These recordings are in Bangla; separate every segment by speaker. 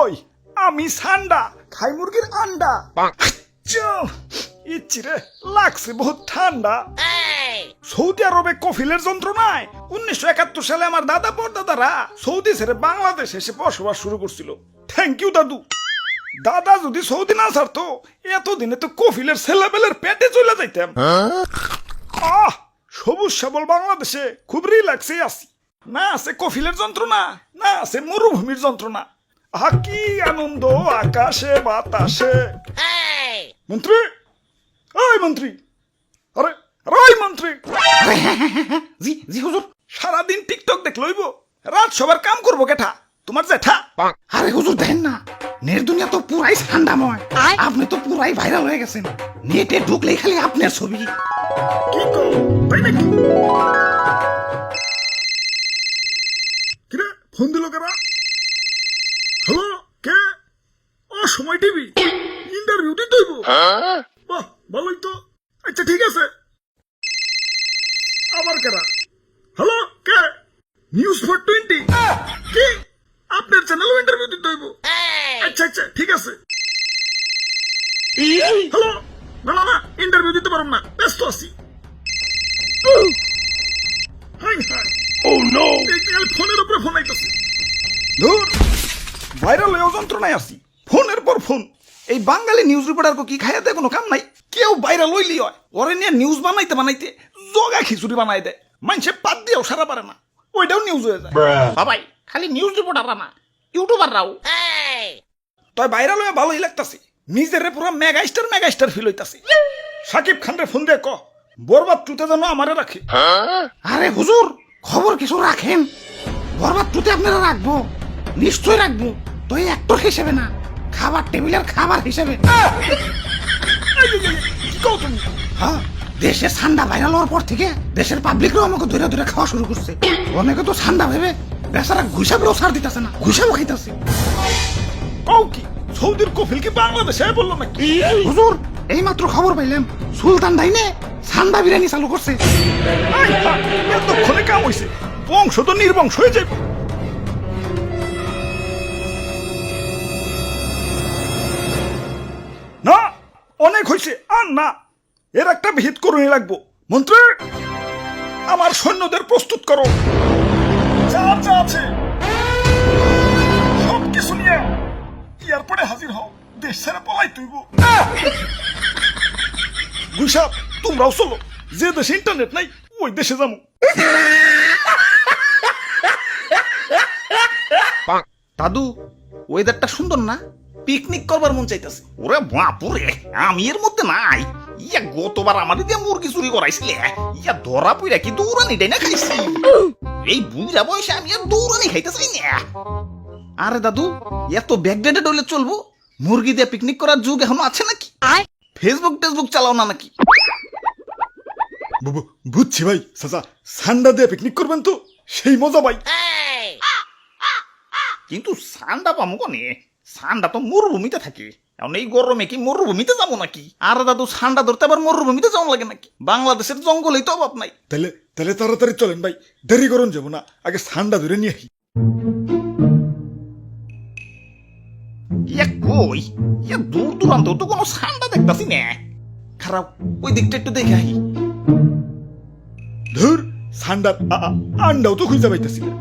Speaker 1: কই আমি সান্ডা খাই মুরগির আন্ডা ইচ্ছিরে লাগছে বহুত ঠান্ডা। সৌদি আরবে কফিলের যন্ত্রণায় 1971 সালে আমার দাদা পরদাদারা সৌদি ছেড়ে বাংলাদেশ এসে বসবাস শুরু করছিল। থ্যাংক ইউ দাদু। দাদা যদি সৌদি না ছাড়তো এতদিনে তো কফিলের ছেলেবেলের পেটে চলে যাইতাম। সবুজ শ্যামল বাংলাদেশে খুব রিল্যাক্সে আছি। না আছে কফিলের যন্ত্রণা, না আছে মরুভূমির যন্ত্রণা। কি আনন্দ আকাশে বাতাসে। মন্ত্রী, ওই মন্ত্রী, আরে ওই মন্ত্রী। জি জি হুজুর। সারাদিন টিকটক দেখ লইব, রাত সবার কাম করবো কেঠা? তোমার জেঠা।
Speaker 2: আরে হুজুর দেখেন না, নেট দুনিয়া তো পুরাই ঠান্ডাময়। আপনি তো পুরাই ভাইরাল হয়ে গেছেন। নেটে ঢুকলেই খালি আপনার ছবি।
Speaker 1: কি করো তাই নাকি? কিরে ফোন দিল কেনা? হ্যালো, কে? সময় টিভি ইন্টারভিউ দিতে হইব। বাহ ভালোই তো। আচ্ছা ঠিক আছে। আবার কেনা? হ্যালো, কে? নিউজ 420 কি? আপনার চ্যানেলও ইন্টারভিউ দিতে হইব? আচ্ছা আচ্ছা ঠিক আছে। হ্যালো, না না না, ইন্টারভিউ দিতে পারব না, ব্যস্ত আছি। ফোনের উপরে ফোন আইতাছে। ধুর, ভাইরাল হয়ে যন্ত্রণায় আছি। ফোনের পর ফোন। এই বাঙালি নিউজ রিপোর্টার কি খাইয়া দেয় কোনো কাম নাই। কেউ ভাইরাল হইলি হয়, ওরে নিয়ে নিউজ বানাইতে বানাইতে জগা খিচুড়ি বানাই দেয়। মানুষে পাত দিয়েও সারা পারে না, ওইটাও নিউজ হয়ে যায়।
Speaker 2: বাবাই খালি নিউজ রিপোর্টাররা না, ইউটিউবাররাও।
Speaker 1: তাই ভাইরাল হয়ে ভালোই লাগতাছে। নিজের পুরো মেগাস্টার ফিল হইতাছে। সাকিব খানরে ফোন দিয়ে ক বরবাদ টুতে যেন আমারে রাখে।
Speaker 2: আরে হুজুর, খবর কিছু রাখেন। বরবাদ টুতে আপনারা রাখবো, নিশ্চয় রাখবো। তো এই অ্যাক্টর হিসেবে না, খাবার টেবিলের খাবার হিসেবে। হ্যাঁ, দেশে ঠান্ডা ভাইরাল হওয়ার পর থেকে দেশের পাবলিকরাও আমাকে ধরে ধরে খাওয়া শুরু করছে। অনেকে তো ঠান্ডা ভেবে বেচারা ঘুষাবেও ছাড় দিতেছে না, ঘুষাবো খাইতেছে।
Speaker 1: কও কি সৌদির কফিল কি বাংলাদেশে বললো নাকি?
Speaker 2: হুজুর এই মাত্র খবর পাইলাম, সুলতান ডাইনে ঠান্ডা বিরিয়ানি চালু করছে।
Speaker 1: এতক্ষণে কাম হইছে, বংশ তো নির্বংশ হয়ে যাবে। না অনেক হয়েছে, আর না, এর একটা বিহিত করুনি লাগবো। মন্ত্রী, আমার সৈন্যদের প্রস্তুত করো। যা যা আছে সব কিছু নিয়ে এয়ারপোর্টে হাজির হও। দেশ ছেড়ে পলাই তুইব। গুইসাপ, তোমরাও চলো। যে দেশে ইন্টারনেট নাই ওই দেশে যাবো।
Speaker 2: দাদু, ওয়েদারটা সুন্দর না? পিকনিক করবার মন চাইতেছে। ওরে বাপুরে, আমি এর মধ্যে নাই। ইয়া গতবার আমাদের দিয়ে মুরগি চুরি করাইছিলে, ইয়া ধরা পইরা কি দৌড়ানি ডাই না খাইছি। এই বুঝা বয়সে আমি আর দৌড়ানি খাইতে চাই না। আরে দাদু, এত ব্যাকডেটেড হলে চলবো? মুরগি দিয়ে পিকনিক করার যুগ এখনো আছে নাকি? ফেসবুক চালাও না নাকি?
Speaker 1: বুঝছি ভাই, চাচা সান্ডা দিয়ে পিকনিক করবেন তো সেই মজা ভাই।
Speaker 2: কিন্তু সান্ডা পামু কোনে? সান্ডা তো মরুভূমিতে থাকে। এখন এই গরমে কি মরুভূমিতে যাবো নাকি? আরে দাদু, সান্ডা ধরতে আবার মরুভূমিতে যাওয়া লাগে নাকি? বাংলাদেশের জঙ্গলেই তো অভাব নাই।
Speaker 1: তাহলে তাহলে তাড়াতাড়ি চলেন ভাই, দেরি করুন যাবো না, আগে সান্ডা ধরে নিয়ে আসি।
Speaker 2: ইয়া কই, ইয়া দূর দূরান্ত তো কোনো সান্ডা দেখতাছি না। খারাপ, ওই দিকটা একটু দেখে আহি।
Speaker 1: ধুর, সান্ডার আন্ডাও তো খুঁজে পাইতেছি না।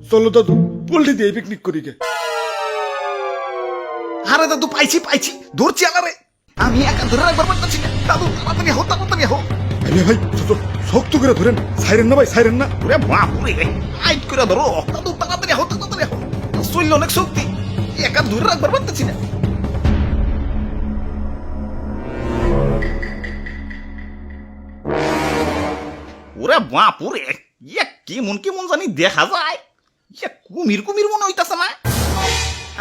Speaker 1: চলো দাদু, পোল্ট্রি দিয়ে পিকনিক করি গে।
Speaker 2: আরে দাদু, পাইছি ধরছি আলারে। আমি একা ধরে রাখবার পারতাছি না। দাদু তাড়াতাড়ি হো, তাড়াতাড়ি হো।
Speaker 1: আরে ভাই শক্ত করে ধরেন, সাইরেন না ভাই, সাইরেন না।
Speaker 2: ওরে বাপুরে, হাইট করে ধরো। দাদু তাড়াতাড়ি হো, তাড়াতাড়ি হো। শরীরে অনেক শক্তি, একা ধরে রাখবার পারতাছি না। ওরে বাপুরে, ইয়া কেমন জানি দেখা যায়। ইয়া কুমির মনে হইতাছে না?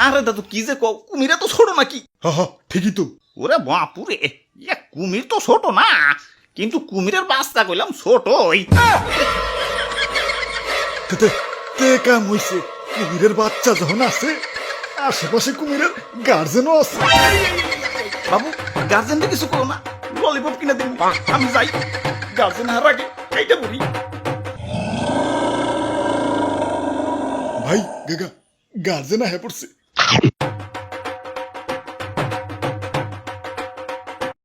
Speaker 2: আরে দাদু কি যে কও, কুমিরে তো ছোট নাকি?
Speaker 1: হ্যাঁ ঠিকই তো।
Speaker 2: ওরে বাপুরে, ইয়া কুমির তো ছোট না, কিন্তু কুমিরের বাচ্চা কইলাম ছোটই।
Speaker 1: কাম হইছে, কুমিরের বাচ্চা যখন আছে, আশেপাশে কুমিরের গার্জেনও আছে।
Speaker 2: বাবু, গার্জেনটা কিছু করো না, ললিপপ কিনে দিন, আমি যাই। গার্জেন হার আগে এইটা বলি।
Speaker 1: ভাই গার্জেন আহে পড়ছে।